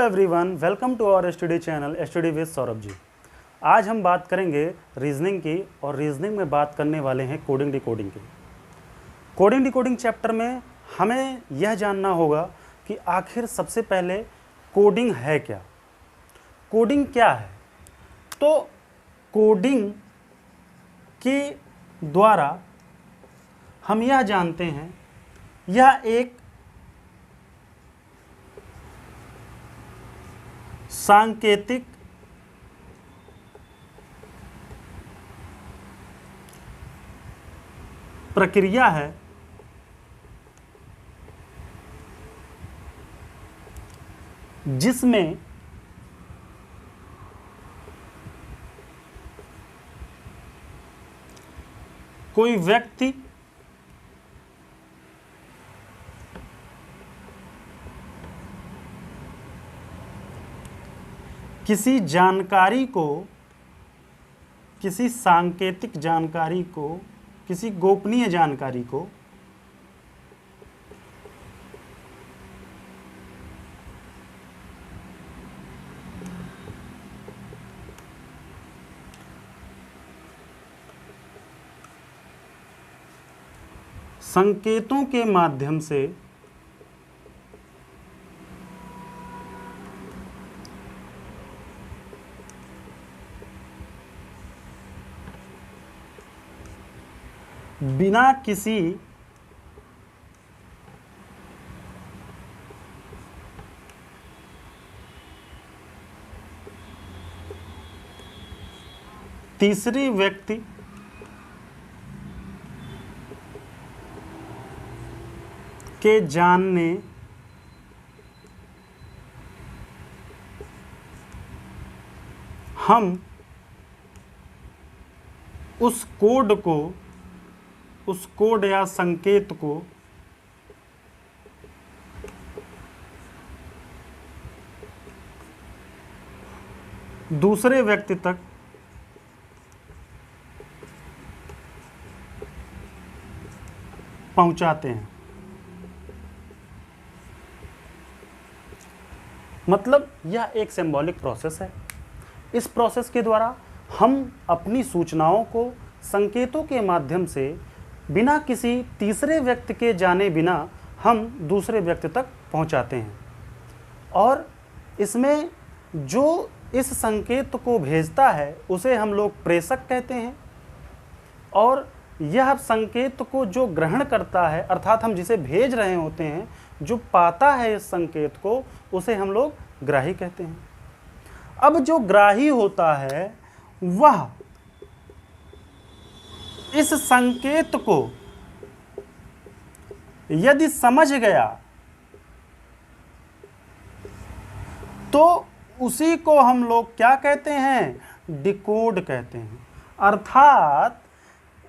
Everyone, welcome to our study channel study with Saurabh ji. आज हम बात करेंगे रीजनिंग की, और रीजनिंग में बात करने वाले हैं कोडिंग डिकोडिंग की। कोडिंग डिकोडिंग चैप्टर में हमें यह जानना होगा कि आखिर सबसे पहले कोडिंग है क्या, कोडिंग क्या है। तो कोडिंग के द्वारा हम यह जानते हैं, यह एक सांकेतिक प्रक्रिया है जिसमें कोई व्यक्ति किसी जानकारी को, किसी सांकेतिक जानकारी को, किसी गोपनीय जानकारी को संकेतों के माध्यम से बिना किसी तीसरे व्यक्ति के जानने हम उस कोड या संकेत को दूसरे व्यक्ति तक पहुंचाते हैं। मतलब यह एक सिंबॉलिक प्रोसेस है। इस प्रोसेस के द्वारा हम अपनी सूचनाओं को संकेतों के माध्यम से बिना किसी तीसरे व्यक्ति के जाने बिना हम दूसरे व्यक्ति तक पहुंचाते हैं। और इसमें जो इस संकेत को भेजता है उसे हम लोग प्रेषक कहते हैं, और यह संकेत को जो ग्रहण करता है, अर्थात हम जिसे भेज रहे होते हैं, जो पाता है इस संकेत को, उसे हम लोग ग्राही कहते हैं। अब जो ग्राही होता है वह इस संकेत को यदि समझ गया तो उसी को हम लोग क्या कहते हैं, डिकोड कहते हैं। अर्थात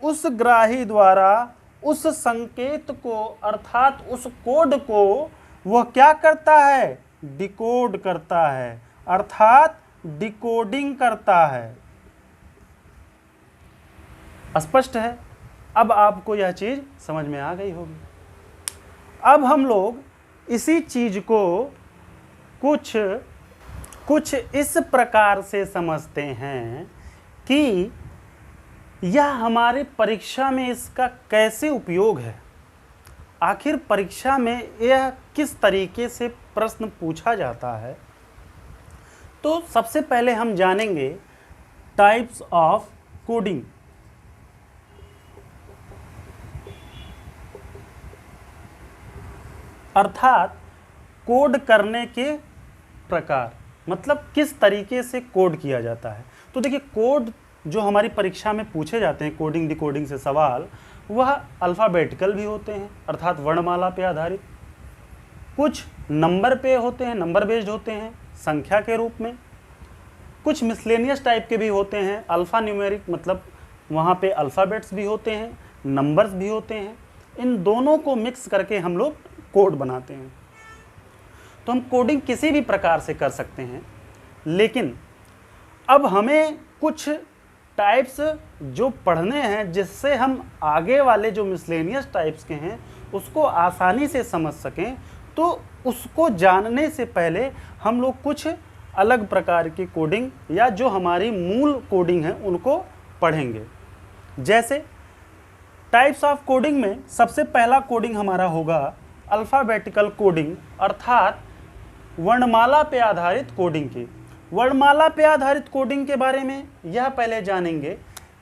उस ग्राही द्वारा उस संकेत को, अर्थात उस कोड को वह क्या करता है, डिकोड करता है, अर्थात डिकोडिंग करता है। स्पष्ट है? अब आपको यह चीज समझ में आ गई होगी। अब हम लोग इसी चीज को कुछ इस प्रकार से समझते हैं कि यह हमारे परीक्षा में इसका कैसे उपयोग है। आखिर परीक्षा में यह किस तरीके से प्रश्न पूछा जाता है। तो सबसे पहले हम जानेंगे टाइप्स ऑफ कोडिंग। अर्थात कोड करने के प्रकार, मतलब किस तरीके से कोड किया जाता है। तो देखिए, कोड जो हमारी परीक्षा में पूछे जाते हैं कोडिंग डिकोडिंग से सवाल, वह अल्फ़ाबेटिकल भी होते हैं, अर्थात वर्णमाला पे आधारित। कुछ नंबर पे होते हैं, नंबर बेस्ड होते हैं संख्या के रूप में। कुछ मिसलेनियस टाइप के भी होते हैं, अल्फ़ा न्यूमेरिक, मतलब वहाँ पे अल्फ़ाबेट्स भी होते हैं, नंबर्स भी होते हैं। इन दोनों को मिक्स करके हम लोग कोड बनाते हैं। तो हम कोडिंग किसी भी प्रकार से कर सकते हैं, लेकिन अब हमें कुछ टाइप्स जो पढ़ने हैं जिससे हम आगे वाले जो मिसलेनियस टाइप्स के हैं उसको आसानी से समझ सकें। तो उसको जानने से पहले हम लोग कुछ अलग प्रकार की कोडिंग या जो हमारी मूल कोडिंग है उनको पढ़ेंगे। जैसे टाइप्स ऑफ कोडिंग में सबसे पहला कोडिंग हमारा होगा अल्फ़ाबेटिकल कोडिंग, अर्थात वर्णमाला पे आधारित कोडिंग की। वर्णमाला पे आधारित कोडिंग के बारे में यह पहले जानेंगे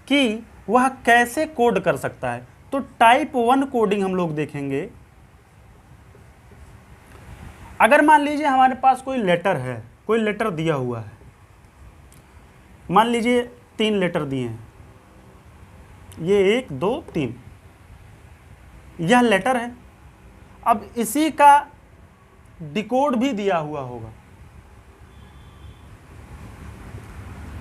कि वह कैसे कोड कर सकता है। तो टाइप 1 कोडिंग हम लोग देखेंगे। अगर मान लीजिए हमारे पास कोई लेटर है, कोई लेटर दिया हुआ है, मान लीजिए 3 लेटर दिए हैं, ये 1 2 3, यह लेटर है। अब इसी का डिकोड भी दिया हुआ होगा,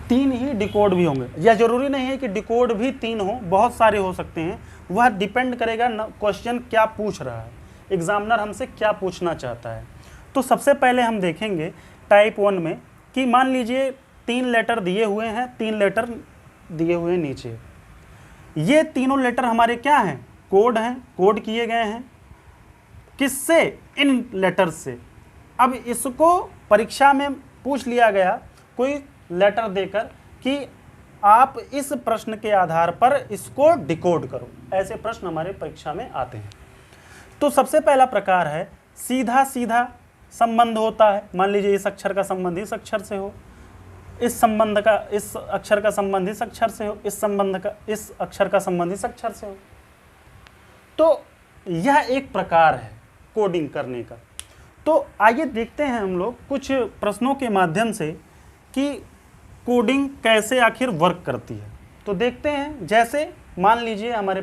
3 ही डिकोड भी होंगे। यह जरूरी नहीं है कि डिकोड भी 3 हो, बहुत सारे हो सकते हैं। वह डिपेंड करेगा क्वेश्चन क्या पूछ रहा है, एग्जामिनर हमसे क्या पूछना चाहता है। तो सबसे पहले हम देखेंगे टाइप 1 में कि मान लीजिए 3 लेटर दिए हुए हैं, 3 लेटर दिए हुए हैं नीचे। ये तीनों लेटर हमारे क्या हैं? कोड हैं, कोड किए गए हैं। किससे? इन लेटर्स से। अब इसको परीक्षा में पूछ लिया गया कोई लेटर देकर कि आप इस प्रश्न के आधार पर इसको डिकोड करो। ऐसे प्रश्न हमारे परीक्षा में आते हैं। तो सबसे पहला प्रकार है सीधा सीधा संबंध होता है। मान लीजिए इस अक्षर का संबंध इस अक्षर से हो, इस अक्षर का संबंध इस अक्षर से हो, इस अक्षर का संबंध इस अक्षर से हो। तो यह एक प्रकार है कोडिंग करने का। तो आइए देखते हैं हम लोग कुछ प्रश्नों के माध्यम से कि कोडिंग कैसे आखिर वर्क करती है। तो देखते हैं, जैसे मान लीजिए हमारे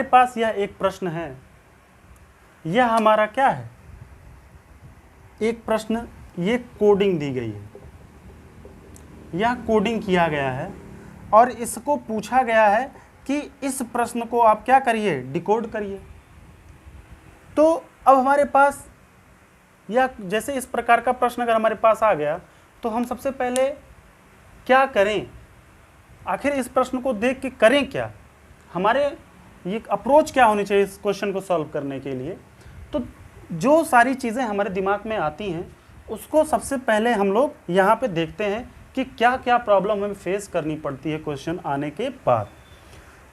पास यह एक प्रश्न है। यह हमारा क्या है? एक प्रश्न, ये कोडिंग दी गई है, यह कोडिंग किया गया है और इसको पूछा गया है कि इस प्रश्न को आप क्या करिए? डिकोड करिए। तो अब हमारे पास या जैसे इस प्रकार का प्रश्न अगर हमारे पास आ गया तो हम सबसे पहले क्या करें? आखिर इस प्रश्न को देख के करें क्या? हमारे ये अप्रोच क्या होनी चाहिए इस क्वेश्चन को सॉल्व करने के लिए? तो जो सारी चीज़ें हमारे दिमाग में आती हैं उसको सबसे पहले हम लोग यहाँ पे देखते हैं कि क्या क्या प्रॉब्लम हमें फेस करनी पड़ती है क्वेश्चन आने के बाद।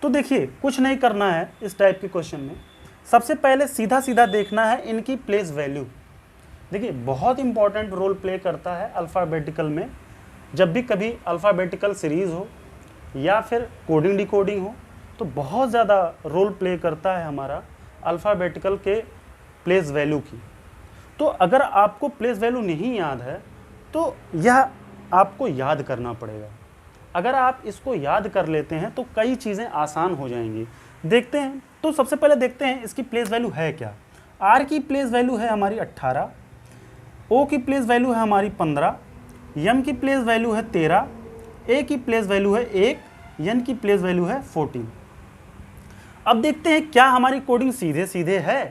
तो देखिए, कुछ नहीं करना है इस टाइप के क्वेश्चन में। सबसे पहले सीधा सीधा देखना है इनकी प्लेस वैल्यू। देखिए, बहुत इंपॉर्टेंट रोल प्ले करता है अल्फ़ाबेटिकल में। जब भी कभी अल्फ़ाबेटिकल सीरीज़ हो या फिर कोडिंग डिकोडिंग हो तो बहुत ज़्यादा रोल प्ले करता है हमारा अल्फ़ाबेटिकल के प्लेस वैल्यू की। तो अगर आपको प्लेस वैल्यू नहीं याद है तो यह आपको याद करना पड़ेगा। अगर आप इसको याद कर लेते हैं तो कई चीज़ें आसान हो जाएंगी। देखते हैं, तो सबसे पहले देखते हैं इसकी प्लेस वैल्यू है क्या। आर की प्लेस वैल्यू है हमारी 18, ओ की प्लेस वैल्यू है हमारी 15, एम की प्लेस वैल्यू है 13, ए की प्लेस वैल्यू है 1, एन की प्लेस वैल्यू है 14। अब देखते हैं क्या हमारी कोडिंग सीधे सीधे है,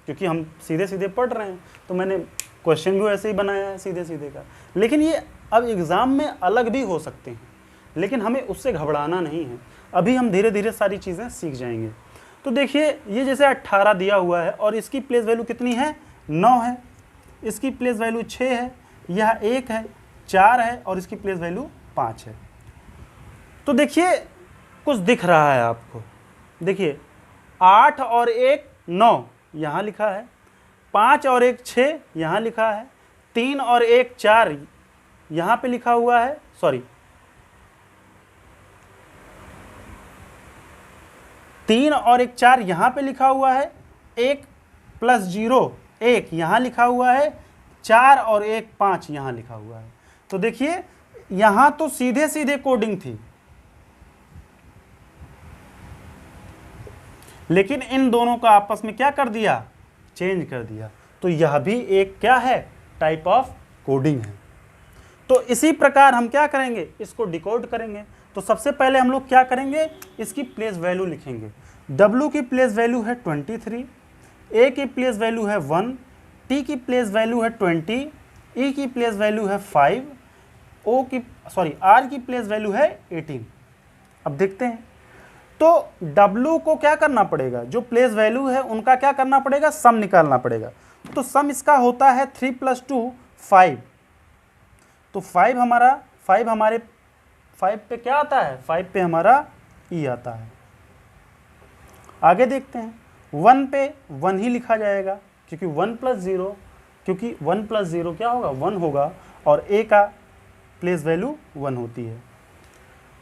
क्योंकि हम सीधे सीधे पढ़ रहे हैं तो मैंने क्वेश्चन भी वैसे ही बनाया है सीधे सीधे का। लेकिन ये अब एग्ज़ाम में अलग भी हो सकते हैं, लेकिन हमें उससे घबराना नहीं है। अभी हम धीरे धीरे सारी चीज़ें सीख जाएंगे। तो देखिए, ये जैसे 18 दिया हुआ है और इसकी प्लेस वैल्यू कितनी है? 9 है। इसकी प्लेस वैल्यू 6 है, यह 1 है, 4 है और इसकी प्लेस वैल्यू 5 है। तो देखिए, कुछ दिख रहा है आपको। देखिए, 8 और 1 9 यहाँ लिखा है, 5 और 1 6 यहाँ लिखा है, 3 और 1 4 यहाँ पे लिखा हुआ है। सॉरी, 3 और 1 4 यहाँ पे लिखा हुआ है, 1 प्लस 0 1 यहाँ लिखा हुआ है, 4 और 1 5 यहाँ लिखा हुआ है। तो देखिए, यहाँ तो सीधे सीधे कोडिंग थी, लेकिन इन दोनों का आपस में क्या कर दिया? चेंज कर दिया। तो यह भी एक क्या है? टाइप ऑफ कोडिंग है। तो इसी प्रकार हम क्या करेंगे? इसको डिकोड करेंगे। तो सबसे पहले हम लोग क्या करेंगे? इसकी प्लेस वैल्यू लिखेंगे। W की प्लेस वैल्यू है 23, A की प्लेस वैल्यू है 1, T की प्लेस वैल्यू है 20, E की प्लेस वैल्यू है 5, R की प्लेस वैल्यू है 18। अब देखते हैं, तो तो W को क्या करना पड़ेगा, जो प्लेस वैल्यू है उनका क्या करना पड़ेगा, सम निकालना पड़ेगा। तो सम इसका होता है 3 + 2 5। तो 5 हमारे 5 पे क्या आता है, 5 पे हमारा E आता है। आगे देखते हैं, 1 पे 1 ही लिखा जाएगा, क्योंकि 1 + 0, क्योंकि 1 + 0 क्या होगा, 1 होगा, और A का प्लेस वैल्यू 1 होती है।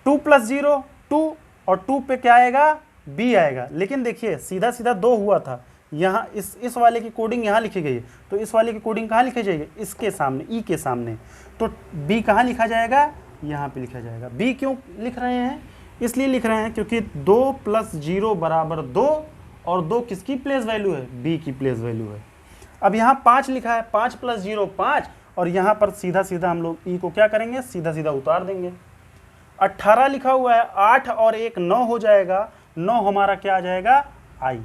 2 + 0 2, और 2 पे क्या आएगा, B आएगा। लेकिन देखिए सीधा सीधा 2 हुआ था, यहाँ इस वाले की कोडिंग यहाँ लिखी गई है, तो इस वाले की कोडिंग कहाँ लिखी जाएगी, इसके सामने, E के सामने। तो B कहाँ लिखा जाएगा, यहाँ पे लिखा जाएगा। B क्यों लिख रहे हैं, इसलिए लिख रहे हैं क्योंकि 2 + 0 = 2, और 2 किसकी प्लेस वैल्यू है, B की प्लेस वैल्यू है। अब यहाँ 5 लिखा है, 5 + 0 5, और यहाँ पर सीधा सीधा हम लोग E को क्या करेंगे, सीधा सीधा उतार देंगे। 18 लिखा हुआ है, 8 और 1 9 हो जाएगा, 9 हमारा क्या आ जाएगा, I।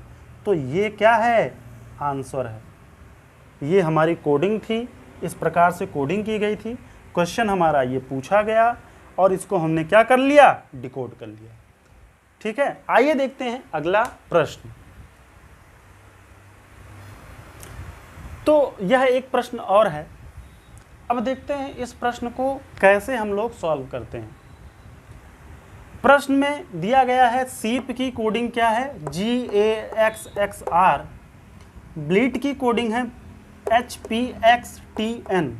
तो ये क्या है, आंसर है। ये हमारी कोडिंग थी, इस प्रकार से कोडिंग की गई थी। क्वेश्चन हमारा ये पूछा गया, और इसको हमने क्या कर लिया, डिकोड कर लिया। ठीक है, आइए देखते हैं अगला प्रश्न। तो यह एक प्रश्न और है। अब देखते हैं इस प्रश्न को कैसे हम लोग सॉल्व करते हैं। प्रश्न में दिया गया है सीप की कोडिंग क्या है, GAXXR। ब्लीट की कोडिंग है HPXTN।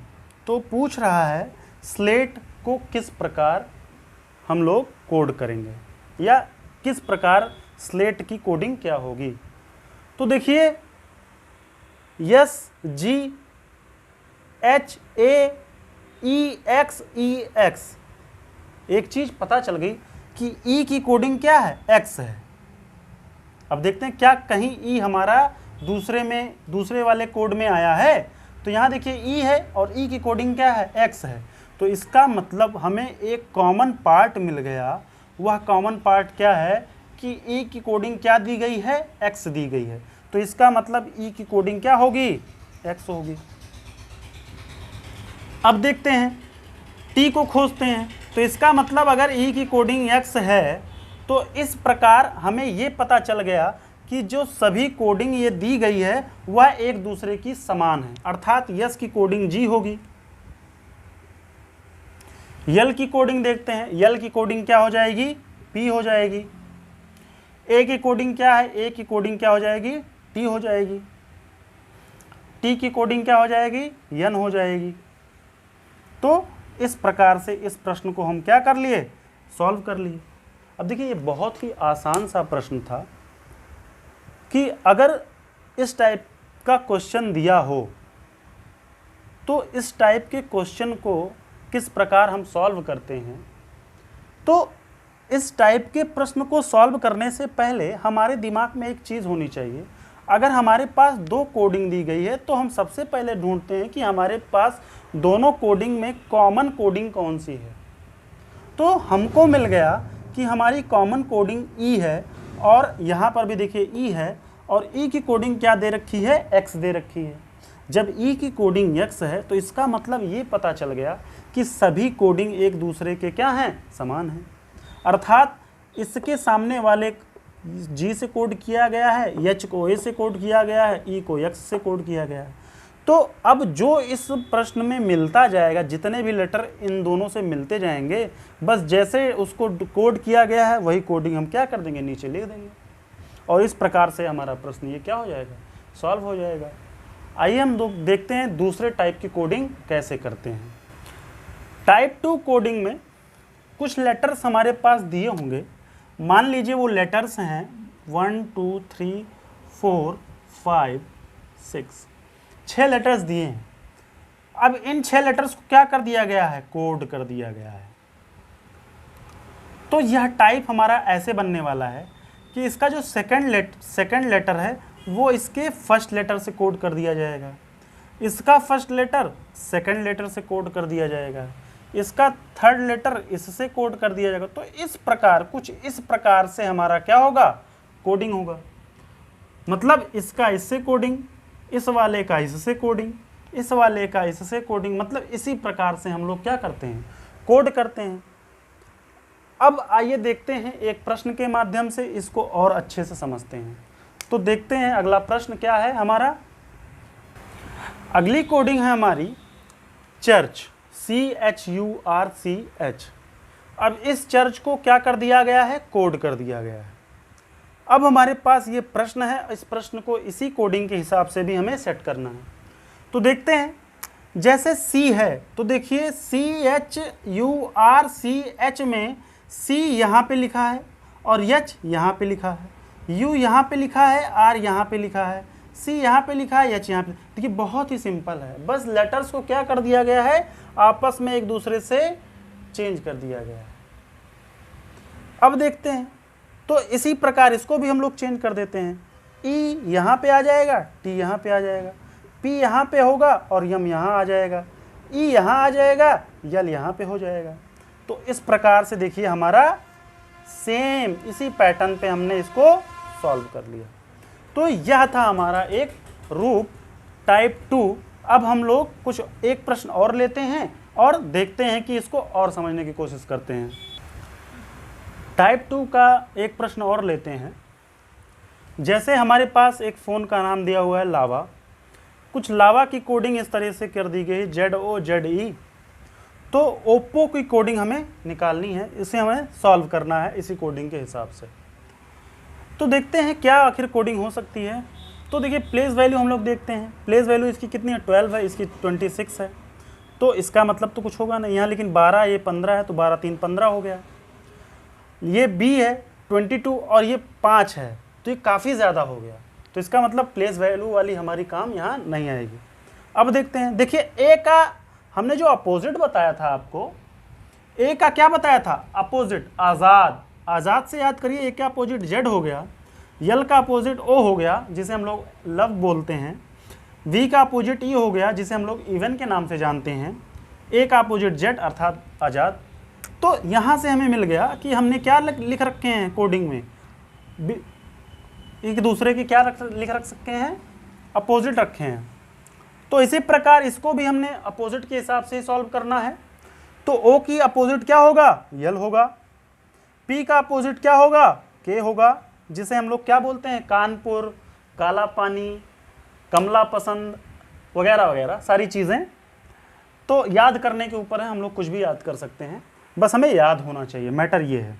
तो पूछ रहा है स्लेट को किस प्रकार हम लोग कोड करेंगे, या किस प्रकार स्लेट की कोडिंग क्या होगी। तो देखिए SGHAEXEX, एक चीज पता चल गई कि E की कोडिंग क्या है, X है। अब देखते हैं क्या कहीं E हमारा दूसरे वाले कोड में आया है। तो यहाँ देखिए E है, और E की कोडिंग क्या है, X है। तो इसका मतलब हमें एक कॉमन पार्ट मिल गया। वह कॉमन पार्ट क्या है कि E की कोडिंग क्या दी गई है, X दी गई है। तो इसका मतलब E की कोडिंग क्या होगी, X होगी। अब देखते हैं T को खोजते हैं। तो इसका मतलब अगर E की कोडिंग X है, तो इस प्रकार हमें ये पता चल गया कि जो सभी कोडिंग ये दी गई है वह एक दूसरे की समान है, अर्थात यस की कोडिंग G होगी। यल की कोडिंग देखते हैं, यल की कोडिंग क्या हो जाएगी, P हो जाएगी। ए की कोडिंग क्या है, ए की कोडिंग क्या हो जाएगी, T हो जाएगी। T की कोडिंग क्या हो जाएगी, N हो जाएगी। तो इस प्रकार से इस प्रश्न को हम क्या कर लिए, सॉल्व कर लिए। अब देखिए ये बहुत ही आसान सा प्रश्न था कि अगर इस टाइप का क्वेश्चन दिया हो तो इस टाइप के क्वेश्चन को किस प्रकार हम सॉल्व करते हैं। तो इस टाइप के प्रश्न को सॉल्व करने से पहले हमारे दिमाग में एक चीज़ होनी चाहिए। अगर हमारे पास 2 कोडिंग दी गई है तो हम सबसे पहले ढूंढते हैं कि हमारे पास दोनों कोडिंग में कॉमन कोडिंग कौन सी है। तो हमको मिल गया कि हमारी कॉमन कोडिंग E है, और यहाँ पर भी देखिए E है, और E की कोडिंग क्या दे रखी है, X दे रखी है। जब E की कोडिंग X है तो इसका मतलब ये पता चल गया कि सभी कोडिंग एक दूसरे के क्या हैं, समान हैं। अर्थात इसके सामने वाले G से कोड किया गया है, H को A से कोड किया गया है, E को X से कोड किया गया है। तो अब जो इस प्रश्न में मिलता जाएगा, जितने भी लेटर इन दोनों से मिलते जाएंगे, बस जैसे उसको कोड किया गया है वही कोडिंग हम क्या कर देंगे, नीचे लिख देंगे, और इस प्रकार से हमारा प्रश्न ये क्या हो जाएगा, सॉल्व हो जाएगा। आइए हम देखते हैं दूसरे टाइप की कोडिंग कैसे करते हैं। टाइप 2 कोडिंग में कुछ लेटर्स हमारे पास दिए होंगे। मान लीजिए वो लेटर्स हैं 1 2 3 4 5 6, 6 लेटर्स दिए हैं। अब इन 6 लेटर्स को क्या कर दिया गया है, कोड कर दिया गया है। तो यह टाइप हमारा ऐसे बनने वाला है कि इसका जो सेकंड लेटर है वो इसके फर्स्ट लेटर से कोड कर दिया जाएगा, इसका फर्स्ट लेटर सेकंड लेटर से कोड कर दिया जाएगा, इसका थर्ड लेटर इससे कोड कर दिया जाएगा। तो इस प्रकार कुछ इस प्रकार से हमारा क्या होगा, कोडिंग होगा। मतलब इसका इससे कोडिंग, इस वाले का इससे कोडिंग, इस वाले का इससे कोडिंग, मतलब इसी प्रकार से हम लोग क्या करते हैं, कोड करते हैं। अब आइए देखते हैं एक प्रश्न के माध्यम से इसको और अच्छे से समझते हैं। तो देखते हैं अगला प्रश्न क्या है हमारा। अगली कोडिंग है हमारी चर्च, CHURCH। अब इस चर्च को क्या कर दिया गया है, कोड कर दिया गया है। अब हमारे पास ये प्रश्न है, इस प्रश्न को इसी कोडिंग के हिसाब से भी हमें सेट करना है। तो देखते हैं, जैसे C है तो देखिए CHURCH में C यहाँ पे लिखा है और H यहाँ पे लिखा है, U यहाँ पे लिखा है, R यहाँ पे लिखा है, C यहाँ पे लिखा है, H यहाँ पे। देखिए बहुत ही सिंपल है, बस लेटर्स को क्या कर दिया गया है, आपस में एक दूसरे से चेंज कर दिया गया है। अब देखते हैं, तो इसी प्रकार इसको भी हम लोग चेंज कर देते हैं। E यहाँ पे आ जाएगा, T यहाँ पे आ जाएगा, P यहाँ पे होगा और M यहाँ आ जाएगा, E यहाँ आ जाएगा, L यहाँ पे हो जाएगा। तो इस प्रकार से देखिए हमारा सेम इसी पैटर्न पे हमने इसको सॉल्व कर लिया। तो यह था हमारा एक रूप टाइप 2। अब हम लोग कुछ एक प्रश्न और लेते हैं और देखते हैं कि इसको और समझने की कोशिश करते हैं। टाइप 2 का एक प्रश्न और लेते हैं। जैसे हमारे पास एक फ़ोन का नाम दिया हुआ है लावा, कुछ लावा की कोडिंग इस तरह से कर दी गई ZOZE। तो ओप्पो की कोडिंग हमें निकालनी है, इसे हमें सॉल्व करना है इसी कोडिंग के हिसाब से। तो देखते हैं क्या आखिर कोडिंग हो सकती है। तो देखिए प्लेस वैल्यू हम लोग देखते हैं, प्लेस वैल्यू इसकी कितनी है, 12 है, इसकी 26 है। तो इसका मतलब तो कुछ होगा नहीं यहाँ, लेकिन 12 ये 15 है, तो 12 3 15 हो गया। ये B है 22 और ये 5 है, तो ये काफ़ी ज़्यादा हो गया। तो इसका मतलब प्लेस वैल्यू वाली हमारी काम यहाँ नहीं आएगी। अब देखते हैं, देखिए A का हमने जो अपोजिट बताया था आपको, A का क्या बताया था, अपोजिट आज़ाद। आज़ाद से याद करिए, A का अपोजिट Z हो गया, L का अपोजिट O हो गया जिसे हम लोग लव बोलते हैं, V का अपोजिट E हो गया जिसे हम लोग इवन के नाम से जानते हैं, A का अपोजिट Z अर्थात आज़ाद। तो यहाँ से हमें मिल गया कि हमने क्या लिख रखे हैं कोडिंग में, एक दूसरे की क्या लिख रख सकते हैं, अपोजिट रखे हैं। तो इसी प्रकार इसको भी हमने अपोजिट के हिसाब से सॉल्व करना है। तो O की अपोजिट क्या होगा, L होगा, P का अपोजिट क्या होगा, K होगा, जिसे हम लोग क्या बोलते हैं, कानपुर, काला पानी, कमला पसंद वगैरह वगैरह सारी चीज़ें। तो याद करने के ऊपर है, हम लोग कुछ भी याद कर सकते हैं, बस हमें याद होना चाहिए, मैटर ये है।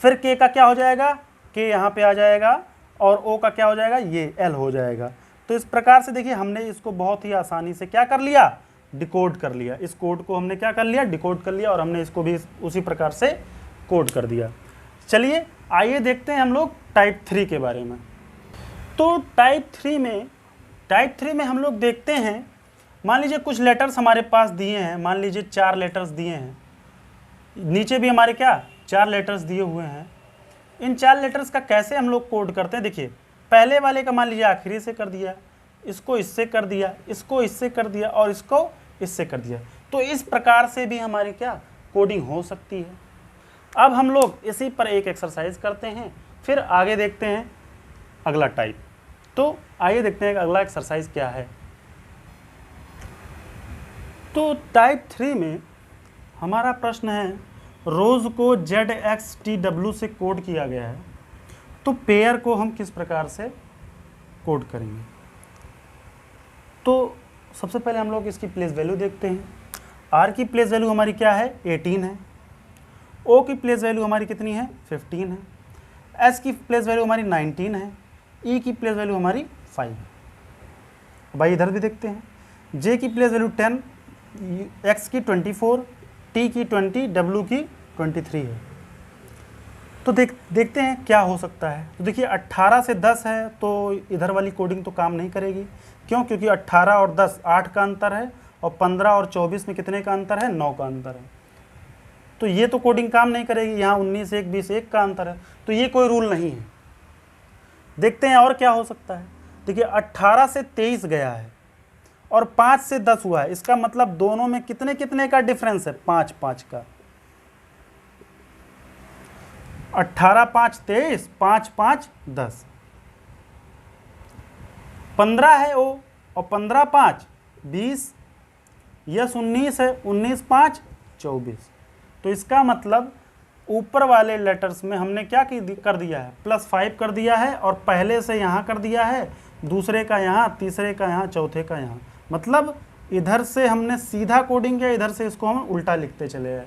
फिर K का क्या हो जाएगा, K यहाँ पे आ जाएगा और O का क्या हो जाएगा, ये L हो जाएगा। तो इस प्रकार से देखिए हमने इसको बहुत ही आसानी से क्या कर लिया, डिकोड कर लिया। इस कोड को हमने क्या कर लिया, डिकोड कर लिया और हमने इसको भी उसी प्रकार से कोड कर दिया। चलिए आइए देखते हैं हम लोग टाइप 3 के बारे में। तो टाइप 3 में हम लोग देखते हैं, मान लीजिए कुछ लेटर्स हमारे पास दिए हैं, मान लीजिए 4 लेटर्स दिए हैं, नीचे भी हमारे क्या 4 लेटर्स दिए हुए हैं। इन 4 लेटर्स का कैसे हम लोग कोड करते हैं, देखिए पहले वाले का मान लीजिए आखिरी से कर दिया, इसको इससे कर दिया, इसको इससे कर दिया और इसको इससे कर दिया। तो इस प्रकार से भी हमारी क्या कोडिंग हो सकती है। अब हम लोग इसी पर एक एक्सरसाइज करते हैं, फिर आगे देखते हैं अगला टाइप। तो आइए देखते हैं अगला एक्सरसाइज क्या है। तो टाइप 3 में हमारा प्रश्न है, रोज़ को ZXTW से कोड किया गया है, तो पेयर को हम किस प्रकार से कोड करेंगे। तो सबसे पहले हम लोग इसकी प्लेस वैल्यू देखते हैं। R की प्लेस वैल्यू हमारी क्या है, 18 है। O की प्लेस वैल्यू हमारी कितनी है, 15 है। S की प्लेस वैल्यू हमारी 19 है। E की प्लेस वैल्यू हमारी 5 है। भाई इधर भी देखते हैं, J की प्लेस वैल्यू 10, X की 24, T की 20, W की 23 है। तो देखते हैं क्या हो सकता है। तो देखिए 18 से 10 है, तो इधर वाली कोडिंग तो काम नहीं करेगी। क्यों, क्योंकि 18 और 10 8 का अंतर है और 15 और 24 में कितने का अंतर है, 9 का अंतर है। तो ये तो कोडिंग काम नहीं करेगी। यहाँ 19 1 20 1 का अंतर है, तो ये कोई रूल नहीं है। देखते हैं और क्या हो सकता है। देखिए 18 से 23 गया है और 5 से 10 हुआ है, इसका मतलब दोनों में कितने कितने का डिफरेंस है, 5 5 का। 18 5 23, 5 5 10, 15 है O और 15 5 20, यस 19 है, 19 5 24। तो इसका मतलब ऊपर वाले लेटर्स में हमने क्या कर दिया है, +5 कर दिया है, और पहले से यहाँ कर दिया है, दूसरे का यहाँ, तीसरे का यहाँ, चौथे का यहाँ। मतलब इधर से हमने सीधा कोडिंग किया, इधर से इसको हम उल्टा लिखते चले गए।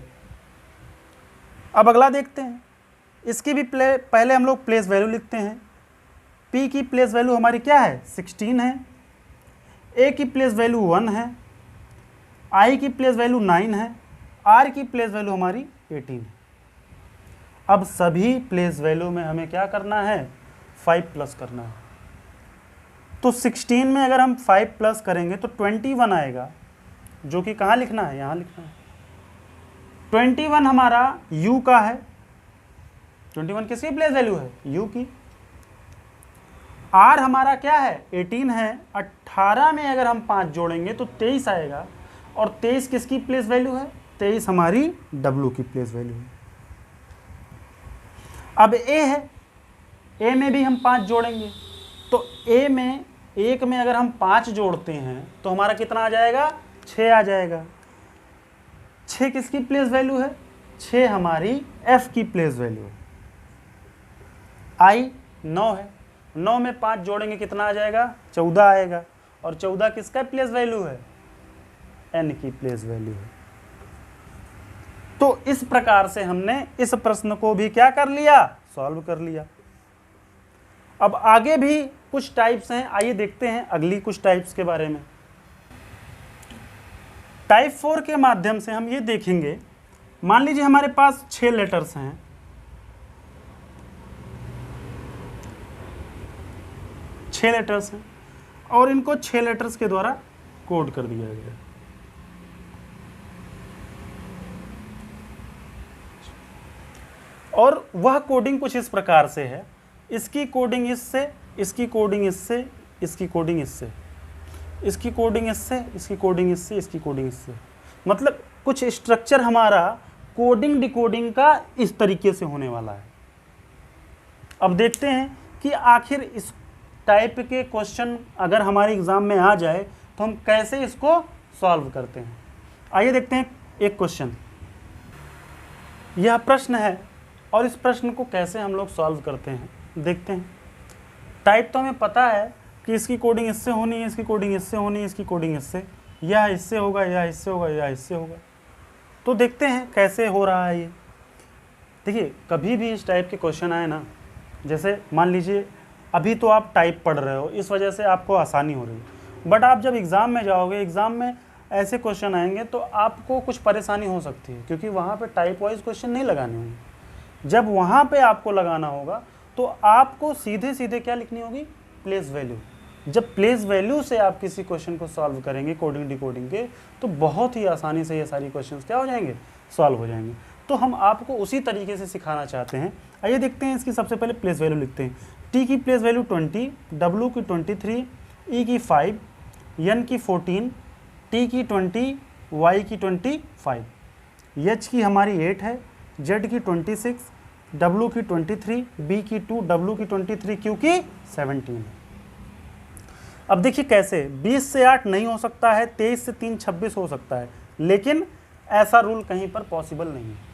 अब अगला देखते हैं, इसकी भी पहले हम लोग प्लेस वैल्यू लिखते हैं। P की प्लेस वैल्यू हमारी क्या है, 16 है। A की प्लेस वैल्यू 1 है। I की प्लेस वैल्यू 9 है। R की प्लेस वैल्यू हमारी 18 है। अब सभी प्लेस वैल्यू में हमें क्या करना है, 5 प्लस करना है। तो 16 में अगर हम 5 प्लस करेंगे तो 21 आएगा, जो कि कहाँ लिखना है, यहाँ लिखना है। 21 हमारा U का है। 21 किसकी प्लेस वैल्यू है, U की। R हमारा क्या है, 18 है। 18 में अगर हम 5 जोड़ेंगे तो 23 आएगा, और 23 किसकी प्लेस वैल्यू है, 23 हमारी W की प्लेस वैल्यू है। अब A है, A में भी हम 5 जोड़ेंगे, तो A में 1 में अगर हम 5 जोड़ते हैं तो हमारा कितना आ जाएगा, 6 आ जाएगा। 6 किसकी प्लेस वैल्यू है, 6 हमारी F की प्लेस वैल्यू है। I 9 है, 9 में 5 जोड़ेंगे कितना आ जाएगा, 14 आएगा, और 14 किसका प्लेस वैल्यू है, N की प्लेस वैल्यू है। तो इस प्रकार से हमने इस प्रश्न को भी क्या कर लिया, सॉल्व कर लिया। अब आगे भी कुछ टाइप्स हैं, आइए देखते हैं अगली कुछ टाइप्स के बारे में। टाइप 4 के माध्यम से हम ये देखेंगे, मान लीजिए हमारे पास 6 लेटर्स हैं। 6 लेटर्स हैं और इनको 6 लेटर्स के द्वारा कोड कर दिया गया। और वह कोडिंग कुछ इस प्रकार से है, इसकी कोडिंग इससे, इसकी कोडिंग इससे, इसकी कोडिंग इससे, इसकी कोडिंग इससे, इसकी कोडिंग इससे, इसकी कोडिंग इससे। मतलब कुछ स्ट्रक्चर हमारा कोडिंग डिकोडिंग का इस तरीके से होने वाला है। अब देखते हैं कि आखिर इस टाइप के क्वेश्चन अगर हमारे एग्जाम में आ जाए तो हम कैसे इसको सॉल्व करते हैं। आइए देखते हैं एक क्वेश्चन। यह प्रश्न है और इस प्रश्न को कैसे हम लोग सॉल्व करते हैं देखते हैं। टाइप तो हमें पता है कि इसकी कोडिंग इससे होनी है, इसकी कोडिंग इससे होनी है, इसकी कोडिंग इससे, यह इससे होगा, यह इससे होगा, यह इससे होगा। तो देखते हैं कैसे हो रहा है ये। देखिए कभी भी इस टाइप के क्वेश्चन आए ना, जैसे मान लीजिए अभी तो आप टाइप पढ़ रहे हो, इस वजह से आपको आसानी हो रही है, बट आप जब एग्ज़ाम में जाओगे, एग्ज़ाम में ऐसे क्वेश्चन आएंगे तो आपको कुछ परेशानी हो सकती है, क्योंकि वहाँ पे टाइप वाइज क्वेश्चन नहीं लगाने होंगे। जब वहाँ पे आपको लगाना होगा तो आपको सीधे सीधे क्या लिखनी होगी, प्लेस वैल्यू। जब प्लेस वैल्यू से आप किसी क्वेश्चन को सॉल्व करेंगे कोडिंग डिकोडिंग के, तो बहुत ही आसानी से ये सारी क्वेश्चंस क्या हो जाएंगे, सॉल्व हो जाएंगे। तो हम आपको उसी तरीके से सिखाना चाहते हैं। आइए देखते हैं, इसकी सबसे पहले प्लेस वैल्यू लिखते हैं। टी की प्लेस वैल्यू 20, डब्ल्यू की 23, ई की 5, एन की 14, टी की 20, वाई की 25, एच की हमारी 8 है, जेड की 26, डब्ल्यू की 23, बी की 2, डब्ल्यू की 23, क्यू की 17 है। अब देखिए कैसे, 20 से 8 नहीं हो सकता है, 23 से 3 26 हो सकता है, लेकिन ऐसा रूल कहीं पर पॉसिबल नहीं है।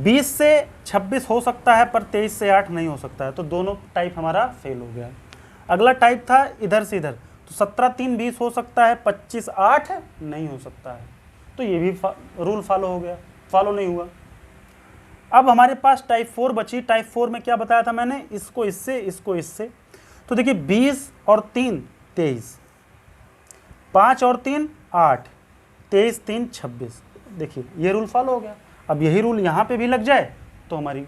20 से 26 हो सकता है पर 23 से 8 नहीं हो सकता है, तो दोनों टाइप हमारा फेल हो गया। अगला टाइप था इधर से इधर, तो 17 3 20 हो सकता है, 25 8 नहीं हो सकता है, तो ये भी रूल फॉलो हो गया, फॉलो नहीं हुआ। अब हमारे पास टाइप 4 बची। टाइप 4 में क्या बताया था मैंने, इसको इससे, इसको इससे। तो देखिए 20 और 3 23, 5 और 3 8, 23 3 26। देखिए ये रूल फॉलो हो गया। अब यही रूल यहाँ पे भी लग जाए तो हमारी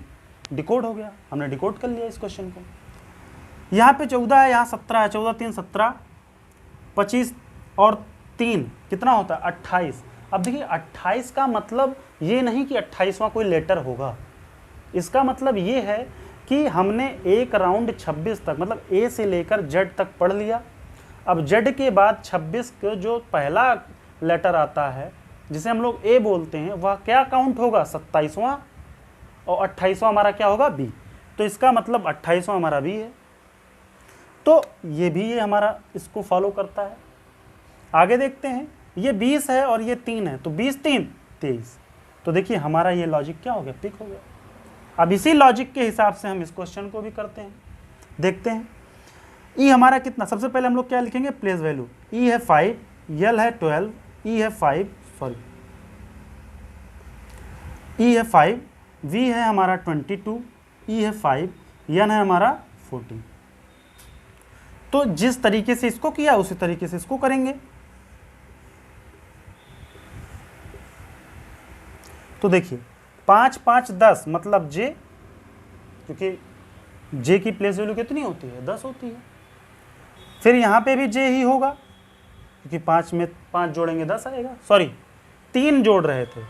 डिकोड हो गया, हमने डिकोड कर लिया इस क्वेश्चन को। यहाँ पे 14 है, यहाँ 17 है, 14 3 17, 25 और 3 कितना होता है, 28। अब देखिए 28 का मतलब ये नहीं कि 28वां कोई लेटर होगा, इसका मतलब ये है कि हमने एक राउंड 26 तक, मतलब ए से लेकर जेड तक पढ़ लिया। अब जेड के बाद 26 का जो पहला लेटर आता है जिसे हम लोग ए बोलते हैं, वह क्या काउंट होगा, 27वां, और 28वां हमारा क्या होगा, बी। तो इसका मतलब 28वां हमारा बी है, तो ये भी ये हमारा इसको फॉलो करता है। आगे देखते हैं, ये 20 है और ये 3 है, तो 20 3 23, तो देखिए हमारा ये लॉजिक क्या हो गया, पिक हो गया। अब इसी लॉजिक के हिसाब से हम इस क्वेश्चन को भी करते हैं, देखते हैं। ई हमारा कितना, सबसे पहले हम लोग क्या लिखेंगे, प्लेस वैल्यू। ई है 5, यल है 12, ई है 5, सॉरी ई है 5, वी है हमारा 22, ई है 5, यन है हमारा 14। तो जिस तरीके से इसको किया उसी तरीके से इसको करेंगे। तो देखिए 5 5 10 मतलब जे, क्योंकि जे की प्लेस वैल्यू कितनी होती है, 10 होती है। फिर यहाँ पे भी जे ही होगा, क्योंकि 5 में 5 जोड़ेंगे 10 आएगा। सॉरी 3 जोड़ रहे थे,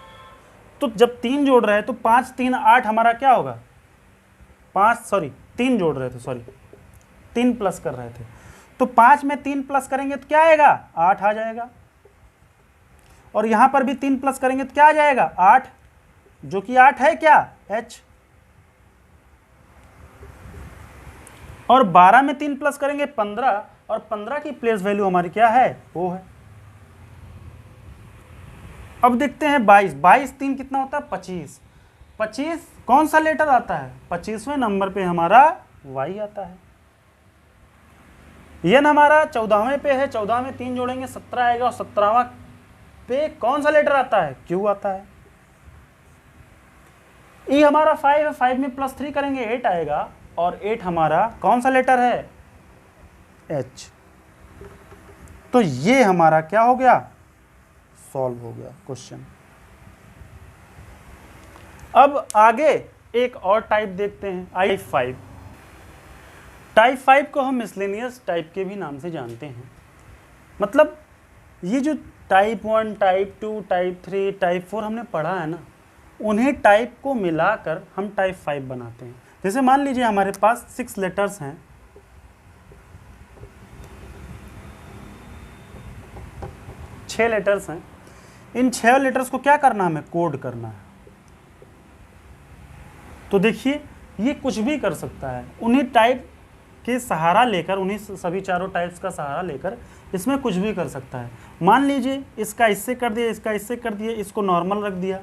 तो जब 3 जोड़ रहे हैं तो 5 3 8 हमारा क्या होगा, 3 जोड़ रहे थे, सॉरी 3 प्लस कर रहे थे, तो 5 में 3 प्लस करेंगे तो क्या आएगा, 8 आ जाएगा। और यहां पर भी 3 प्लस करेंगे तो क्या आ जाएगा, 8, जो कि 8 है क्या, h। और 12 में 3 प्लस करेंगे 15, और 15 की प्लेस वैल्यू हमारी क्या है, वो है। अब देखते हैं 22, 22 3 कितना होता है, 25। 25 कौन सा लेटर आता है, 25वें नंबर पे हमारा y आता है। यन हमारा 14वें पे है, 14 में 3 जोड़ेंगे 17 आएगा, और 17वां पे कौन सा लेटर आता है, q आता है। ई हमारा 5 है, 5 में +3 करेंगे 8 आएगा, और 8 हमारा कौन सा लेटर है, h। तो ये हमारा क्या हो गया, सॉल्व हो गया क्वेश्चन। अब आगे एक और टाइप देखते हैं, टाइप 5। टाइप 5 को हम मिसलेनियस टाइप के भी नाम से जानते हैं। मतलब ये जो टाइप 1, टाइप 2, टाइप 3, टाइप 4 हमने पढ़ा है ना, उन्हें टाइप को मिलाकर हम टाइप 5 बनाते हैं। जैसे मान लीजिए हमारे पास 6 लेटर्स हैं, 6 लेटर्स हैं, इन 6 लेटर्स को क्या करना है, हमें कोड करना है। तो देखिए ये कुछ भी कर सकता है, उन्हीं टाइप के सहारा लेकर, उन्हीं सभी चारों टाइप्स का सहारा लेकर इसमें कुछ भी कर सकता है। मान लीजिए इसका इससे कर दिया, इसका इससे कर दिया, इसको नॉर्मल रख दिया,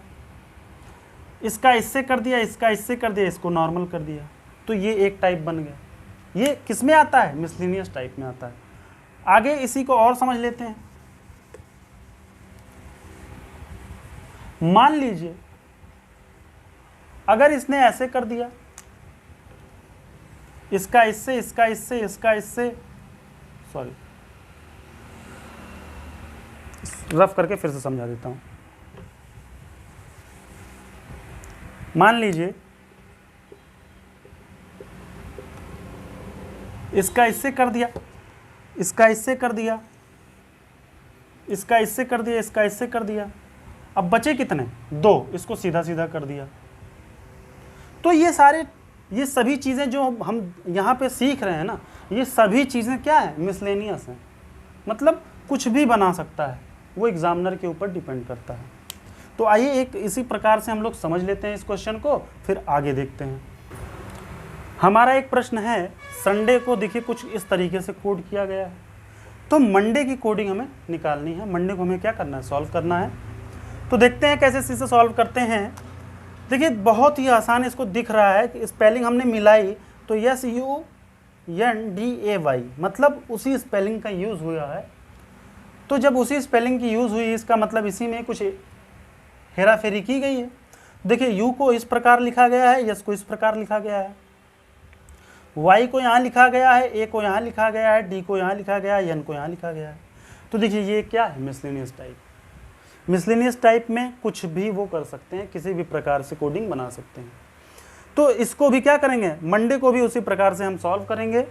इसका इससे कर दिया, इसका इससे कर दिया, इसको नॉर्मल कर दिया, तो ये एक टाइप बन गया। ये किस में आता है, मिसलेनियस टाइप में आता है। आगे इसी को और समझ लेते हैं। मान लीजिए अगर इसने ऐसे कर दिया, इसका इससे, इसका इससे, इसका इससे, सॉरी रफ करके फिर से समझा देता हूं। मान लीजिए इसका इससे कर दिया, इसका इससे कर दिया, इसका इससे कर दिया, इसका इससे कर दिया, अब बचे कितने, 2, इसको सीधा सीधा कर दिया। तो ये सभी चीज़ें जो हम यहाँ पे सीख रहे हैं ना, ये सभी चीज़ें क्या है, मिसलेनियस हैं। मतलब कुछ भी बना सकता है, वो एग्जामिनर के ऊपर डिपेंड करता है। तो आइए एक इसी प्रकार से हम लोग समझ लेते हैं इस क्वेश्चन को, फिर आगे देखते हैं। हमारा एक प्रश्न है, संडे को देखिए कुछ इस तरीके से कोड किया गया है, तो मंडे की कोडिंग हमें निकालनी है। मंडे को हमें क्या करना है, सॉल्व करना है। तो देखते हैं कैसे इसे सॉल्व करते हैं। देखिए बहुत ही आसान इसको दिख रहा है कि स्पेलिंग हमने मिलाई, तो SUNDAY मतलब उसी स्पेलिंग का यूज़ हुआ है। तो जब उसी स्पेलिंग की यूज़ हुई, इसका मतलब इसी में कुछ हेरा फेरी की गई है। देखिए यू को इस प्रकार लिखा गया है, यस को इस प्रकार लिखा गया है, वाई को यहाँ लिखा गया है, ए को यहाँ लिखा गया है, डी को यहाँ लिखा गया है, एन को यहाँ लिखा गया है। तो देखिए ये क्या है, मिसलेनियस टाइप। मिसलेनियस टाइप में कुछ भी वो कर सकते हैं, किसी भी प्रकार से कोडिंग बना सकते हैं। तो इसको भी क्या करेंगे, मंडे को भी उसी प्रकार से हम सॉल्व करेंगे।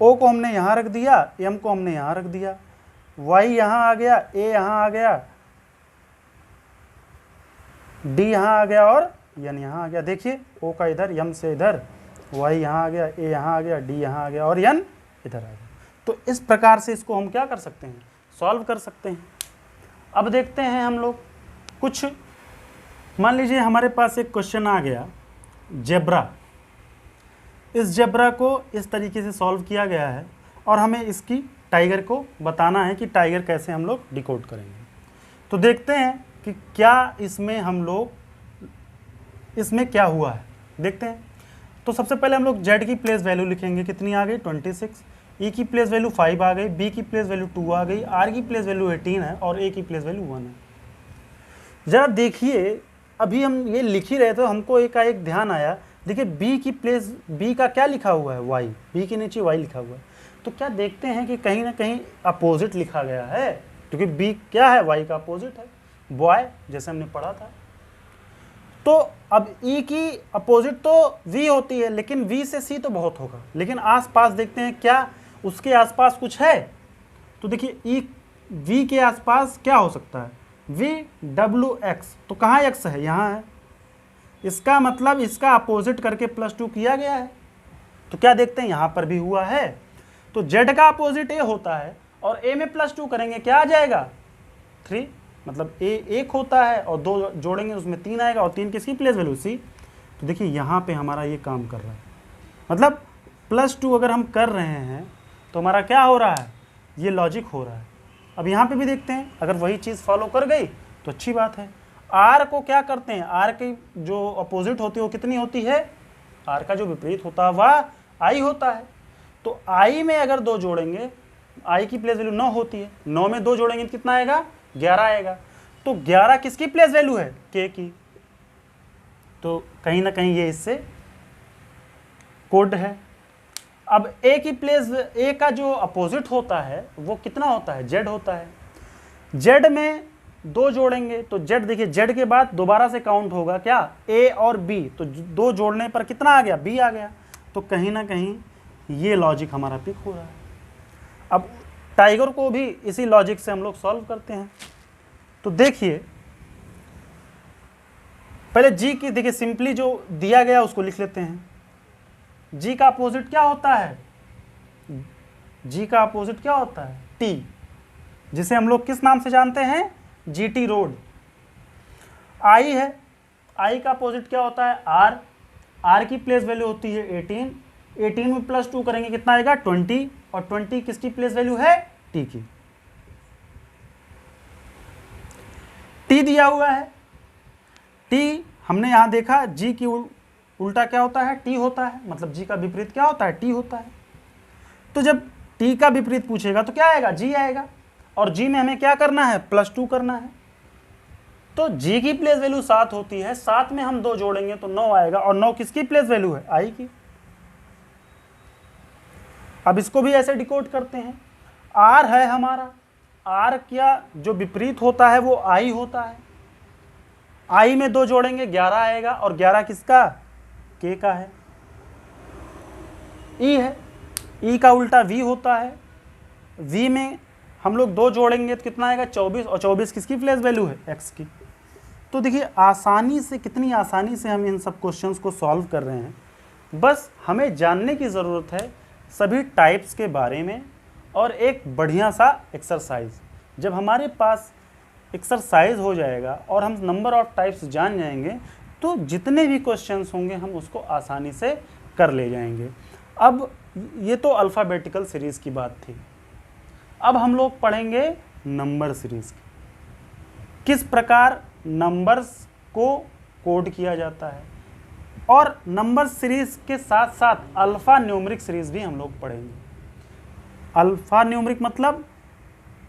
ओ को हमने यहाँ रख दिया, एम को हमने यहाँ रख दिया, वाई यहाँ आ गया, ए यहाँ आ गया, डी यहाँ आ गया और एन यहाँ आ गया। देखिए ओ का इधर, एम से इधर, वाई यहाँ आ गया, ए यहाँ आ गया, डी यहाँ आ गया और एन इधर आ गया। तो इस प्रकार से इसको हम क्या कर सकते हैं, सॉल्व कर सकते हैं। अब देखते हैं हम लोग कुछ, मान लीजिए हमारे पास एक क्वेश्चन आ गया जेब्रा। इस जेब्रा को इस तरीके से सॉल्व किया गया है और हमें इसकी टाइगर को बताना है कि टाइगर कैसे हम लोग डिकोड करेंगे। तो देखते हैं कि क्या इसमें हम लोग इसमें क्या हुआ है, देखते हैं। तो सबसे पहले हम लोग z की प्लेस वैल्यू लिखेंगे, कितनी आ गई 26, e की प्लेस वैल्यू 5 आ गई, b की प्लेस वैल्यू 2 आ गई, r की प्लेस वैल्यू 18 है और a की प्लेस वैल्यू 1 है। जरा देखिए, अभी हम ये लिख ही रहे थे, हमको एक ध्यान आया, देखिए b की प्लेस, b का क्या लिखा हुआ है y, b के नीचे y लिखा हुआ है, तो क्या देखते हैं कि कहीं ना कहीं अपोजिट लिखा गया है, क्योंकि b क्या है, y का अपोजिट है, बॉय, जैसे हमने पढ़ा था। तो अब E की अपोजिट तो V होती है, लेकिन V से C तो बहुत होगा, लेकिन आसपास देखते हैं क्या उसके आसपास कुछ है। तो देखिए E V के आसपास क्या हो सकता है, V W X, तो कहाँ X है, यहाँ है, इसका मतलब इसका अपोजिट करके +2 किया गया है। तो क्या देखते हैं, यहाँ पर भी हुआ है। तो Z का अपोजिट A होता है और A में +2 करेंगे क्या आ जाएगा 3, मतलब A 1 होता है और 2 जोड़ेंगे उसमें 3 आएगा, और 3 किसकी प्लेस वैल्यू C। तो देखिए यहाँ पे हमारा ये काम कर रहा है, मतलब +2 अगर हम कर रहे हैं तो हमारा क्या हो रहा है, ये लॉजिक हो रहा है। अब यहाँ पे भी देखते हैं, अगर वही चीज़ फॉलो कर गई तो अच्छी बात है। R को क्या करते हैं, R की जो अपोजिट होती है वो कितनी होती है, R का जो विपरीत होता है वह I होता है। तो I में अगर 2 जोड़ेंगे, I की प्लेस वैल्यू 9 होती है, 9 में 2 जोड़ेंगे तो कितना आएगा, 11 आएगा। तो 11 किसकी प्लेस वैल्यू है, K की। तो कहीं ना कहीं ये इससे कोड है। अब A की प्लेस, A का जो अपोजिट होता है वो कितना होता है, Z होता है। Z में 2 जोड़ेंगे तो Z, देखिए Z के बाद दोबारा से काउंट होगा क्या, A और B, तो 2 जोड़ने पर कितना आ गया, B आ गया। तो कहीं ना कहीं ये लॉजिक हमारा पिक हो रहा है। अब टाइगर को भी इसी लॉजिक से हम लोग सॉल्व करते हैं। तो देखिए पहले G की, देखिए सिंपली जो दिया गया उसको लिख लेते हैं। G का अपोजिट क्या होता है, G का अपोजिट क्या होता है, T, जिसे हम लोग किस नाम से जानते हैं, GT रोड। I है, I का अपोजिट क्या होता है, R, R की प्लेस वैल्यू होती है 18, 18 में +2 करेंगे कितना आएगा 20, और 20 किसकी प्लेस वैल्यू है, T की। T दिया हुआ है, T हमने यहां देखा, G की उल्टा क्या होता है, T होता है, मतलब G का विपरीत क्या होता है, T होता है। तो जब T का विपरीत पूछेगा तो क्या आएगा, G आएगा, और G में हमें क्या करना है, +2 करना है। तो G की प्लेस वैल्यू 7 होती है, 7 में हम 2 जोड़ेंगे तो 9 आएगा, और 9 किसकी प्लेस वैल्यू है, I की। अब इसको भी ऐसे डिकोड करते हैं, R है हमारा, R क्या जो विपरीत होता है वो I होता है, I में 2 जोड़ेंगे 11 आएगा, और 11 किसका, K का है। E है, E का उल्टा V होता है, V में हम लोग 2 जोड़ेंगे तो कितना आएगा 24, और 24 किसकी प्लेस वैल्यू है, X की। तो देखिए आसानी से, कितनी आसानी से हम इन सब क्वेश्चंस को सॉल्व कर रहे हैं। बस हमें जानने की ज़रूरत है सभी टाइप्स के बारे में, और एक बढ़िया सा एक्सरसाइज। जब हमारे पास एक्सरसाइज हो जाएगा और हम नंबर ऑफ टाइप्स जान जाएंगे तो जितने भी क्वेश्चंस होंगे हम उसको आसानी से कर ले जाएंगे। अब ये तो अल्फ़ाबेटिकल सीरीज़ की बात थी, अब हम लोग पढ़ेंगे नंबर सीरीज़ की, किस प्रकार नंबर्स को कोड किया जाता है, और नंबर सीरीज़ के साथ साथ अल्फ़ा न्यूमरिक सीरीज़ भी हम लोग पढ़ेंगे। अल्फ़ा न्यूमरिक मतलब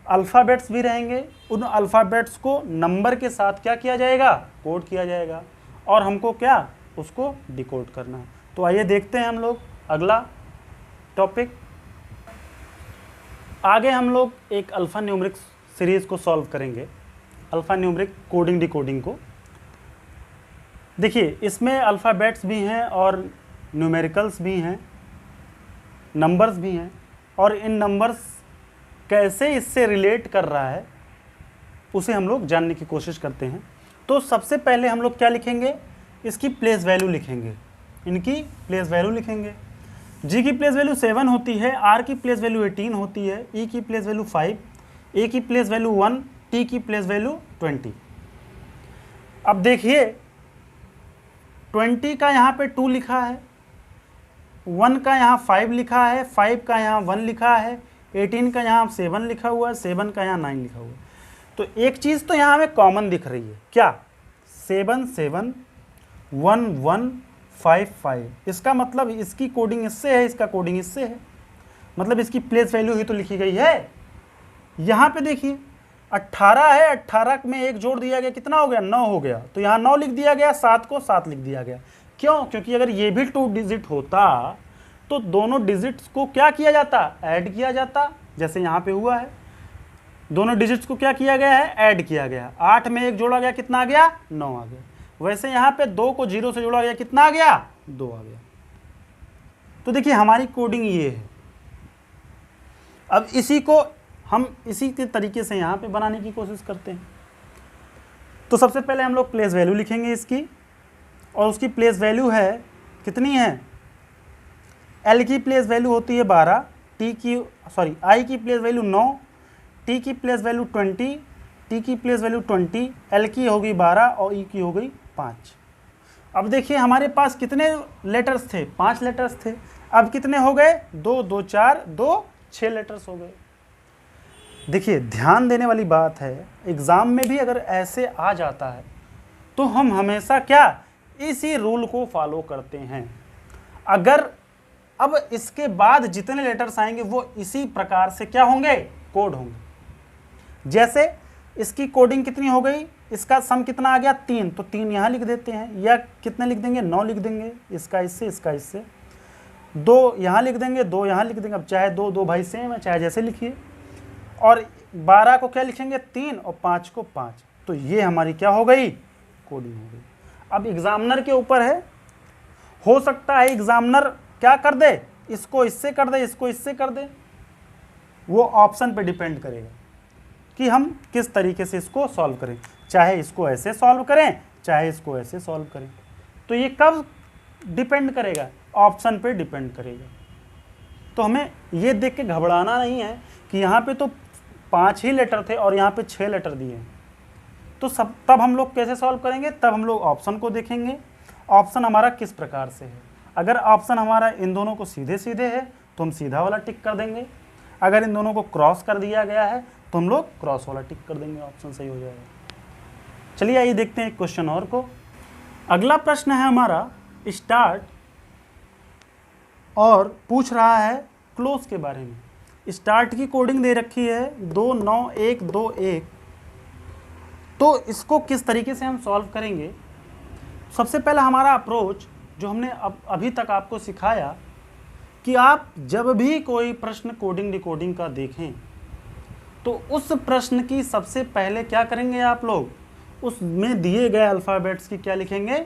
अल्फ़ाबेट्स भी रहेंगे, उन अल्फ़ाबेट्स को नंबर के साथ क्या किया जाएगा, कोड किया जाएगा, और हमको क्या उसको डिकोड करना है। तो आइए देखते हैं हम लोग अगला टॉपिक। आगे हम लोग एक अल्फ़ा न्यूमरिक सीरीज़ को सॉल्व करेंगे, अल्फ़ा न्यूमरिक कोडिंग डिकोडिंग को। देखिए इसमें अल्फ़ाबेट्स भी हैं और न्यूमेरिकल्स भी हैं, नंबर्स भी हैं, और इन नंबर्स कैसे इससे रिलेट कर रहा है उसे हम लोग जानने की कोशिश करते हैं। तो सबसे पहले हम लोग क्या लिखेंगे, इसकी प्लेस वैल्यू लिखेंगे, इनकी प्लेस वैल्यू लिखेंगे। G की प्लेस वैल्यू 7 होती है, R की प्लेस वैल्यू 18 होती है, E की प्लेस वैल्यू 5, A की प्लेस वैल्यू 1, T की प्लेस वैल्यू 20। अब देखिए 20 का यहाँ पे 2 लिखा है, 1 का यहाँ 5 लिखा है, 5 का यहाँ 1 लिखा है, 18 का यहाँ 7 लिखा हुआ है, 7 का यहाँ 9 लिखा हुआ है। तो एक चीज़ तो यहाँ हमें कॉमन दिख रही है, क्या? 771155। इसका मतलब इसकी कोडिंग इससे है, इसका कोडिंग इससे है, मतलब इसकी प्लेस वैल्यू ही तो लिखी गई है। यहाँ पे देखिए 18 है, 18 में एक जोड़ दिया गया, कितना हो गया? 9 हो गया। तो यहाँ 9 लिख दिया गया, 7 को 7 लिख दिया गया। क्यों? क्योंकि अगर ये भी 2 डिजिट होता तो दोनों डिजिट्स को क्या किया जाता? ऐड किया जाता, जैसे यहाँ पे हुआ है। दोनों डिजिट्स को क्या किया गया है? ऐड किया गया। 8 में एक जोड़ा गया, कितना आ गया? 9 आ गया। वैसे यहाँ पे 2 को 0 से जोड़ा गया, कितना आ गया? 2 आ गया। तो देखिए हमारी कोडिंग ये है। अब इसी को हम इसी के तरीके से यहाँ पे बनाने की कोशिश करते हैं। तो सबसे पहले हम लोग प्लेस वैल्यू लिखेंगे इसकी, और उसकी प्लेस वैल्यू है कितनी है? एल की प्लेस वैल्यू होती है 12, आई की प्लेस वैल्यू 9, टी की प्लेस वैल्यू 20, टी की प्लेस वैल्यू 20, एल की होगी 12 और ई की हो गई 5। अब देखिए हमारे पास कितने लेटर्स थे? 5 लेटर्स थे। अब कितने हो गए? 2 2 4 2 6 लेटर्स हो गए। देखिए ध्यान देने वाली बात है, एग्ज़ाम में भी अगर ऐसे आ जाता है तो हम हमेशा क्या? इसी रूल को फॉलो करते हैं। अगर अब इसके बाद जितने लेटर्स आएंगे वो इसी प्रकार से क्या होंगे? कोड होंगे। जैसे इसकी कोडिंग कितनी हो गई? इसका सम कितना आ गया? 3, तो 3 यहाँ लिख देते हैं, या कितने लिख देंगे? 9 लिख देंगे, इसका इससे 2 यहाँ लिख देंगे, 2 यहाँ लिख देंगे। अब चाहे 2 भाई सेम है, चाहे जैसे लिखिए। और 12 को क्या लिखेंगे? 3, और 5 को 5। तो ये हमारी क्या हो गई? कोडिंग हो गई। अब एग्जामिनर के ऊपर है, हो सकता है एग्जामिनर क्या कर दे? इसको इससे कर दे, इसको इससे कर दे। वो ऑप्शन पे डिपेंड करेगा कि हम किस तरीके से इसको सॉल्व करें, चाहे इसको ऐसे सॉल्व करें, चाहे इसको ऐसे सॉल्व करें। तो ये कब डिपेंड करेगा? ऑप्शन पे डिपेंड करेगा। तो हमें ये देख के घबराना नहीं है कि यहाँ पे तो 5 ही लेटर थे और यहाँ पे 6 लेटर दिए हैं। तो तब हम लोग कैसे सॉल्व करेंगे? तब हम लोग ऑप्शन को देखेंगे, ऑप्शन हमारा किस प्रकार से है। अगर ऑप्शन हमारा इन दोनों को सीधे सीधे है तो हम सीधा वाला टिक कर देंगे। अगर इन दोनों को क्रॉस कर दिया गया है तो हम लोग क्रॉस वाला टिक कर देंगे, ऑप्शन सही हो जाएगा। चलिए आइए देखते हैं एक क्वेश्चन और को। अगला प्रश्न है हमारा स्टार्ट, और पूछ रहा है क्लोज के बारे में। स्टार्ट की कोडिंग दे रखी है 29121। तो इसको किस तरीके से हम सॉल्व करेंगे? सबसे पहला हमारा अप्रोच जो हमने अभी तक आपको सिखाया कि आप जब भी कोई प्रश्न कोडिंग डिकोडिंग का देखें तो उस प्रश्न की सबसे पहले क्या करेंगे आप लोग? उसमें दिए गए अल्फ़ाबेट्स की क्या लिखेंगे?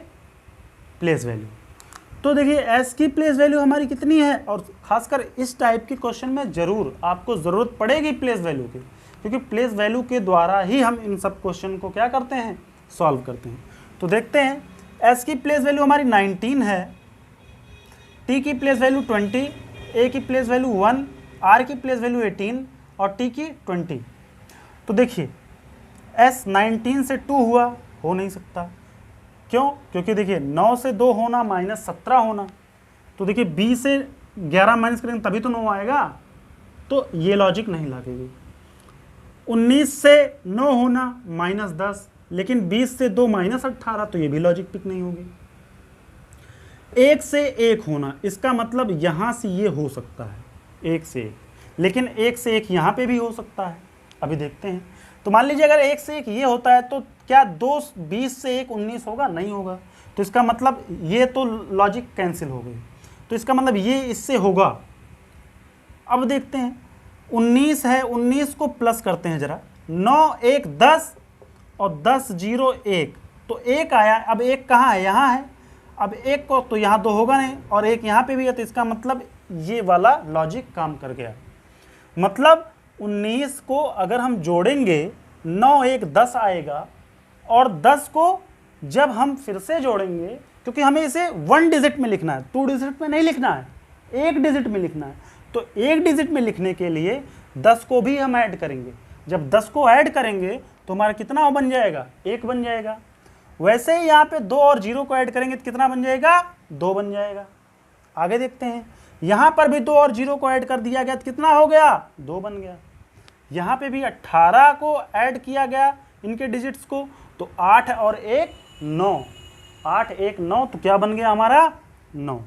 Place value. तो देखिए एस की प्लेस वैल्यू हमारी कितनी है, और खासकर इस टाइप के क्वेश्चन में ज़रूर आपको ज़रूरत पड़ेगी प्लेस वैल्यू की, क्योंकि प्लेस वैल्यू के द्वारा ही हम इन सब क्वेश्चन को क्या करते हैं? सॉल्व करते हैं। तो देखते हैं, एस की प्लेस वैल्यू हमारी 19 है, टी की प्लेस वैल्यू 20, ए की प्लेस वैल्यू 1, आर की प्लेस वैल्यू 18 और टी की 20। तो देखिए एस 19 से 2 हुआ, हो नहीं सकता। क्यों? क्योंकि देखिए 9 से 2 होना माइनस 17 होना। तो देखिए 20 से 11 माइनस करेंगे तभी तो 9 आएगा, तो ये लॉजिक नहीं लगेगी। 19 से 9 होना माइनस 10, लेकिन 20 से 2 माइनस 18, तो ये भी लॉजिक पिक नहीं होगी। 1 से 1 होना, इसका मतलब यहाँ से ये हो सकता है 1 से 1, लेकिन 1 से 1 यहाँ पे भी हो सकता है। अभी देखते हैं। तो मान लीजिए अगर 1 से 1 ये होता है तो क्या 20 से 1 19 होगा? नहीं होगा। तो इसका मतलब ये तो लॉजिक कैंसिल हो गई, तो इसका मतलब ये इससे होगा। अब देखते हैं, 19 है, 19 को प्लस करते हैं जरा, 9 1 10 और 10 0 1, तो 1 आया। अब 1 कहाँ है? यहाँ है। अब 1 को तो यहाँ 2 होगा नहीं, और 1 यहाँ पे भी है, तो इसका मतलब ये वाला लॉजिक काम कर गया। मतलब 19 को अगर हम जोड़ेंगे 9 1 10 आएगा, और 10 को जब हम फिर से जोड़ेंगे, क्योंकि हमें इसे 1 डिजिट में लिखना है, 2 डिजिट में नहीं लिखना है, 1 डिजिट में लिखना है। तो 1 डिजिट में लिखने के लिए 10 को भी हम ऐड करेंगे। जब 10 को ऐड करेंगे तो हमारा कितना बन जाएगा? 1 बन जाएगा। वैसे ही यहाँ पे 2 और 0 को ऐड करेंगे तो कितना बन जाएगा? 2 बन जाएगा। आगे देखते हैं, यहाँ पर भी 2 और 0 को ऐड कर दिया गया तो कितना हो गया? 2 बन गया। यहाँ पे भी 18 को ऐड किया गया इनके डिजिट्स को, तो 8 और 1 9, 8 1 9, तो क्या बन गया हमारा 9।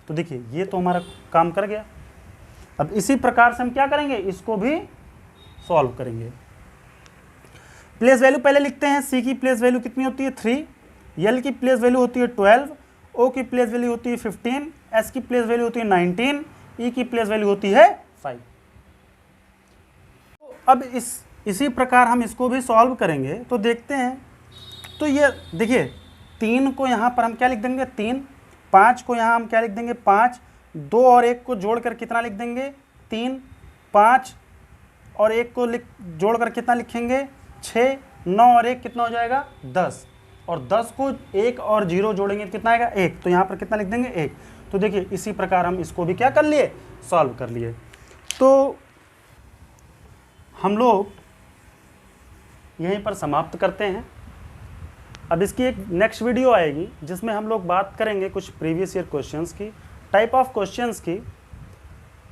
तो देखिए ये तो हमारा काम कर गया। अब इसी प्रकार से हम क्या करेंगे, इसको भी सॉल्व करेंगे। प्लेस वैल्यू पहले लिखते हैं। सी की प्लेस वैल्यू कितनी होती है 3, एल की प्लेस वैल्यू होती है 12, ओ की प्लेस वैल्यू होती है 15, एस की प्लेस वैल्यू होती है 19, ई की प्लेस वैल्यू होती है 5। तो अब इसी प्रकार हम इसको भी सॉल्व करेंगे। तो देखते हैं, तो ये देखिए 3 को यहाँ पर हम क्या लिख देंगे 3, 5 को यहाँ हम क्या लिख देंगे 5, 2 और 1 को जोड़कर कितना लिख देंगे 3, 5 और 1 को जोड़कर कितना लिखेंगे 6, 9 और 1 कितना हो जाएगा 10, और 10 को 1 और 0 जोड़ेंगे कितना आएगा 1, तो यहाँ पर कितना लिख देंगे 1। तो देखिए इसी प्रकार हम इसको भी क्या कर लिए, सॉल्व कर लिए। तो हम लोग यहीं पर समाप्त करते हैं। अब इसकी एक नेक्स्ट वीडियो आएगी जिसमें हम लोग बात करेंगे कुछ प्रीवियस ईयर क्वेश्चंस की, टाइप ऑफ क्वेश्चंस की,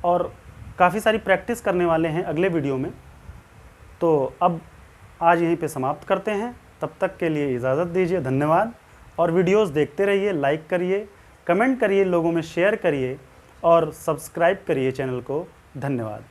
और काफ़ी सारी प्रैक्टिस करने वाले हैं अगले वीडियो में। तो अब आज यहीं पे समाप्त करते हैं, तब तक के लिए इजाज़त दीजिए, धन्यवाद। और वीडियोस देखते रहिए, लाइक करिए, कमेंट करिए, लोगों में शेयर करिए और सब्सक्राइब करिए चैनल को। धन्यवाद।